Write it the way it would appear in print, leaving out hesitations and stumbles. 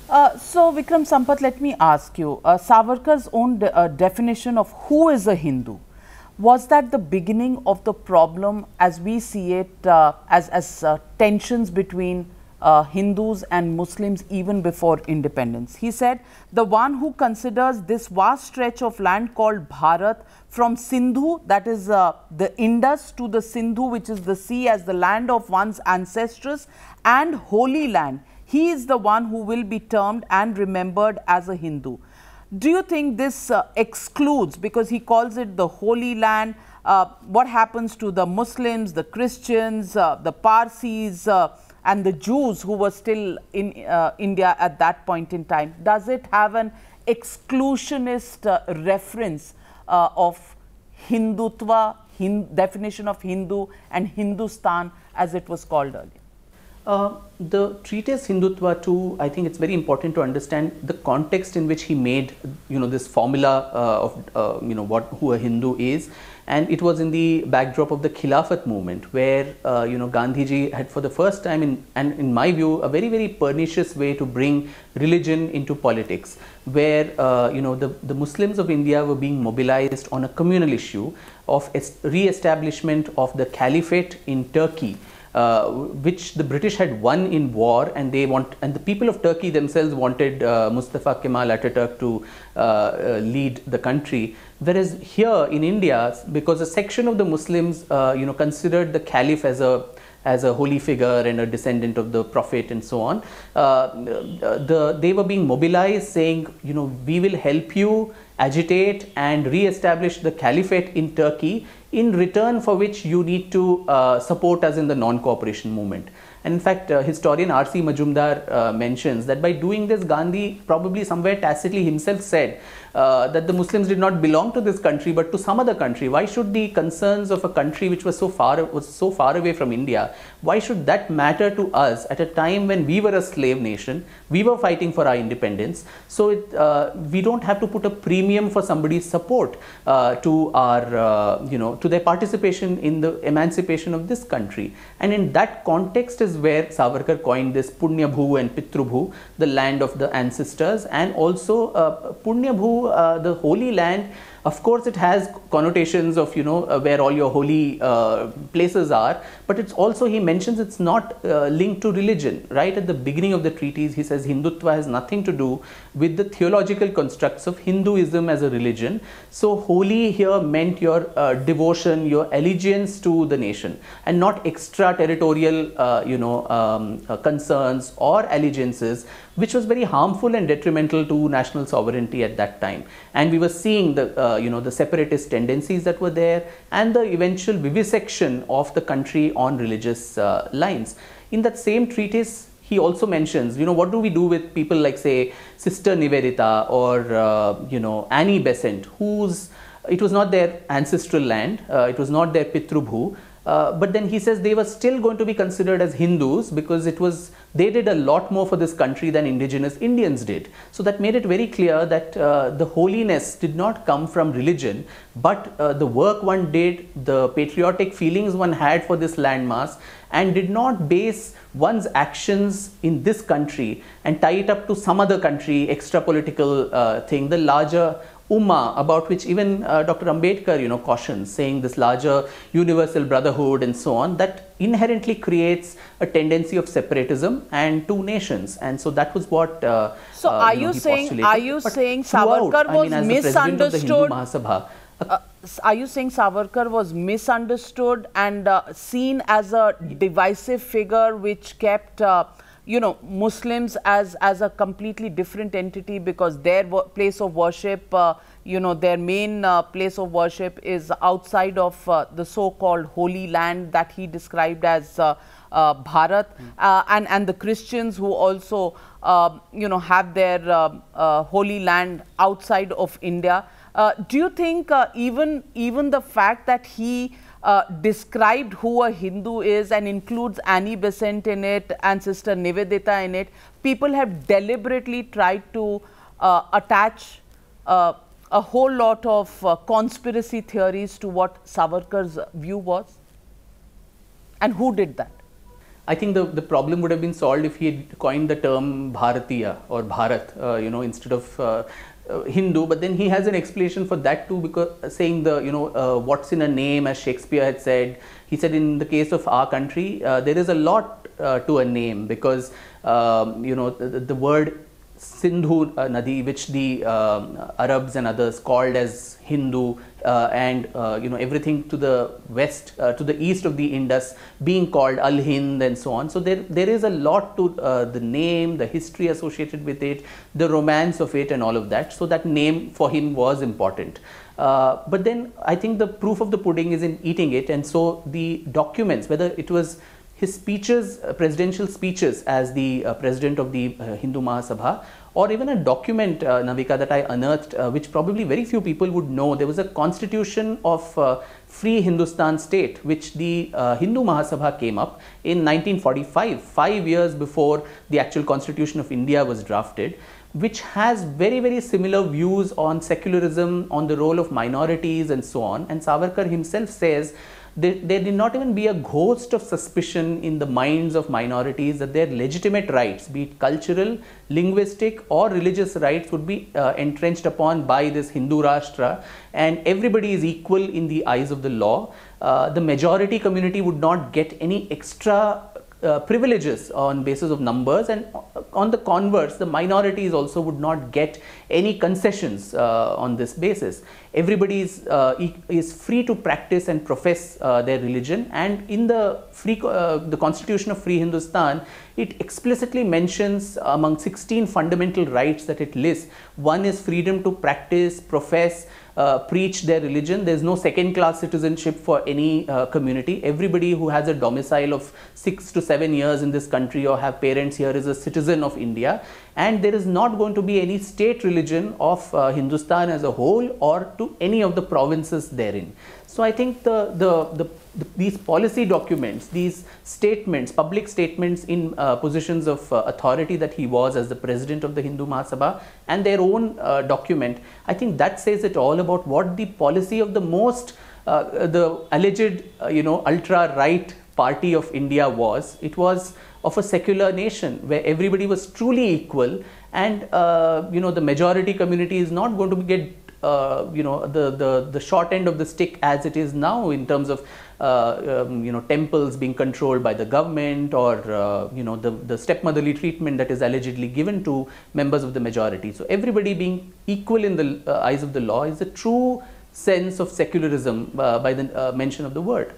So, Vikram Sampath, let me ask you, Savarkar's own definition of who is a Hindu, was that the beginning of the problem as we see it, as tensions between Hindus and Muslims even before independence? He said, the one who considers this vast stretch of land called Bharat from Sindhu, that is the Indus, to the Sindhu, which is the sea, as the land of one's ancestors and holy land, he is the one who will be termed and remembered as a Hindu. Do you think this excludes, because he calls it the Holy Land, what happens to the Muslims, the Christians, the Parsis and the Jews who were still in India at that point in time? Does it have an exclusionist reference of Hindutva, definition of Hindu and Hindustan as it was called earlier? The treatise Hindutva too, I think it's very important to understand the context in which he made, this formula of, who a Hindu is. And it was in the backdrop of the Khilafat movement where, Gandhiji had for the first time, in my view, a very, very pernicious way to bring religion into politics, where, the Muslims of India were being mobilized on a communal issue of re-establishment of the caliphate in Turkey. Which the British had won in war, and the people of Turkey themselves wanted Mustafa Kemal Ataturk to lead the country. Whereas here in India, because a section of the Muslims, considered the caliph as a holy figure and a descendant of the prophet and so on, they were being mobilized, saying, we will help you agitate and re-establish the caliphate in Turkey, in return for which you need to support us in the non-cooperation movement. And in fact, historian R.C. Majumdar mentions that by doing this, Gandhi probably somewhere tacitly himself said that the Muslims did not belong to this country but to some other country. Why should the concerns of a country which was so far away from India, why should that matter to us at a time when we were a slave nation, we were fighting for our independence? So we don't have to put a premium for somebody's support to our, to their participation in the emancipation of this country. And in that context is where Savarkar coined this Punya Bhu and Pitru Bhu, the land of the ancestors, and also Punya Bhu, the holy land. Of course, it has connotations of, where all your holy places are, but it's also, he mentions it's not linked to religion. Right at the beginning of the treatise, he says Hindutva has nothing to do with the theological constructs of Hinduism as a religion. So holy here meant your devotion, your allegiance to the nation, and not extraterritorial, concerns or allegiances, which was very harmful and detrimental to national sovereignty at that time. And we were seeing the the separatist tendencies that were there, and the eventual vivisection of the country on religious lines. In that same treatise, he also mentions, what do we do with people like, say, Sister Nivedita or, Annie Besant, it was not their ancestral land, it was not their Pitrubhu, but then he says they were still going to be considered as Hindus because they did a lot more for this country than indigenous Indians did. So that made it very clear that the holiness did not come from religion, but the work one did, the patriotic feelings one had for this landmass, and did not base one's actions in this country and tie it up to some other country, extra political thing, the larger Ummah, about which even Dr. Ambedkar, cautions, saying this larger universal brotherhood and so on, that inherently creates a tendency of separatism and two nations. And so that was what so are you saying Savarkar was misunderstood? Are you saying Savarkar was misunderstood and seen as a divisive figure which kept Muslims as a completely different entity, because their place of worship, their main place of worship is outside of the so-called holy land that he described as Bharat, and the Christians who also, have their holy land outside of India. Do you think even the fact that he described who a Hindu is and includes Annie Besant in it and Sister Nivedita in it, people have deliberately tried to attach a whole lot of conspiracy theories to what Savarkar's view was? And who did that? I think the problem would have been solved if he had coined the term Bharatiya or Bharat, instead of Hindu. But then he has an explanation for that too, because saying what's in a name, as Shakespeare had said. He said in the case of our country, there is a lot to a name, because the word Sindhu Nadi, which the Arabs and others called as Hindu, and everything to the west, to the east of the Indus being called Al-Hind and so on. So there is a lot to the name, the history associated with it, the romance of it and all of that. So that name for him was important. But then I think the proof of the pudding is in eating it. And so the documents, whether it was his speeches, presidential speeches as the president of the Hindu Mahasabha, or even a document, Navika, that I unearthed, which probably very few people would know. There was a constitution of Free Hindustan State, which the Hindu Mahasabha came up in 1945, 5 years before the actual constitution of India was drafted, which has very, very similar views on secularism, on the role of minorities and so on. And Savarkar himself says there did not even be a ghost of suspicion in the minds of minorities that their legitimate rights, be it cultural, linguistic or religious rights, would be entrenched upon by this Hindu Rashtra, and everybody is equal in the eyes of the law. The majority community would not get any extra privileges on basis of numbers, and on the converse, the minorities also would not get any concessions on this basis. Everybody is free to practice and profess their religion, and in the Constitution of Free Hindustan, it explicitly mentions among 16 fundamental rights that it lists, one is freedom to practice, profess, preach their religion. There is no second class citizenship for any community. Everybody who has a domicile of 6 to 7 years in this country or have parents here is a citizen of India, and there is not going to be any state religion of Hindustan as a whole or to any of the provinces therein. So I think these policy documents, these statements, public statements in positions of authority that he was as the president of the Hindu Mahasabha, and their own document, I think that says it all about what the policy of the the alleged ultra right party of India was. It was of a secular nation where everybody was truly equal, and the majority community is not going to get the short end of the stick as it is now in terms of temples being controlled by the government, or the stepmotherly treatment that is allegedly given to members of the majority. So everybody being equal in the eyes of the law is the true sense of secularism by the mention of the word.